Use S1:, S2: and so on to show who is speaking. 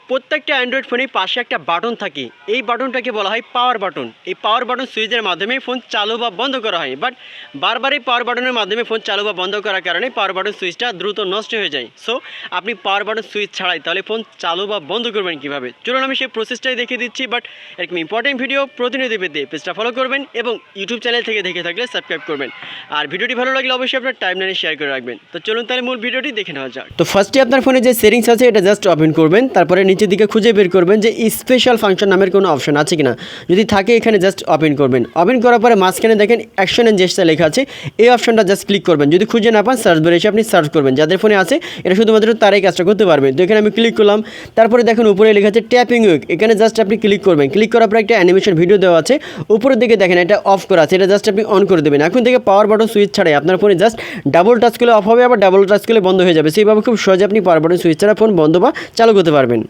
S1: প্রত্যেকটা অ্যান্ড্রয়েড ফোনেই পাশে একটা বাটন থাকে, এই বাটনটাকে বলা হয় পাওয়ার বাটন। এই পাওয়ার বাটন সুইচের মাধ্যমে ফোন চালু বা বন্ধ করা হয়, বাট বারবার এই পাওয়ার বাটনের মাধ্যমে ফোন চালু বা বন্ধ করার কারণে পাওয়ার বাটন সুইচটা দ্রুত নষ্ট হয়ে যায়। সো আপনি পাওয়ার বাটন সুইচ ছাড়াই তাহলে ফোন চালু বা বন্ধ করবেন কীভাবে, চলুন আমি সেই প্রসেসটাই দেখিয়ে দিচ্ছি। বাট এরকম ইম্পর্টেন্ট ভিডিও প্রতিনিয়ত পেতে পেজটা ফলো করবেন এবং ইউটিউব চ্যানেল থেকে দেখে থাকলে সাবস্ক্রাইব করবেন। আর ভিডিওটি ভালো লাগলে অবশ্যই আপনার টাইমলাইনে শেয়ার করে রাখবেন। তো চলুন তাহলে মূল ভিডিওটি দেখে নেওয়া যাক। তো ফার্স্টে আপনার ফোনে যে সেটিংস আছে এটা জাস্ট ওপেন করবেন, তারপরে নিচের দিকে খুঁজে বের করবেন যে স্পেশাল ফাংশন নামের কোনো অপশন আছে কিনা। যদি থাকে এখানে জাস্ট ওপেন করবেন। ওপেন করার পরে মাঝখানে দেখেন অ্যাকশন এন্ড জেস্টার লেখা আছে, এই অপশনটা জাস্ট ক্লিক করবেন। যদি খুঁজে না পান সার্চ বারে এসে আপনি সার্চ করবেন, যাদের ফোনে আছে এটা শুধুমাত্র তারাই কাজটা করতে পারবেন। তো এখানে আমি ক্লিক করলাম, তারপরে দেখেন উপরে লেখা আছে ট্যাপিং উইক, এখানে জাস্ট আপনি ক্লিক করবেন। ক্লিক করার পরে একটা অ্যানিমেশন ভিডিও দেওয়া আছে, উপরের দিকে দেখেন এটা অফ করা আছে, এটা জাস্ট আপনি অন করে দেবেন। এখন থেকে পাওয়ার বাটন সুইচ ছাড়াই আপনার ফোনে জাস্ট ডাবল টাচ করলে অফ হবে, আবার ডাবল টাচ করলে বন্ধ হয়ে যাবে। সেইভাবে খুব সহজে আপনি পাওয়ার বাটন সুইচ ছাড়া ফোন বন্ধ বা চালু করতে পারবেন।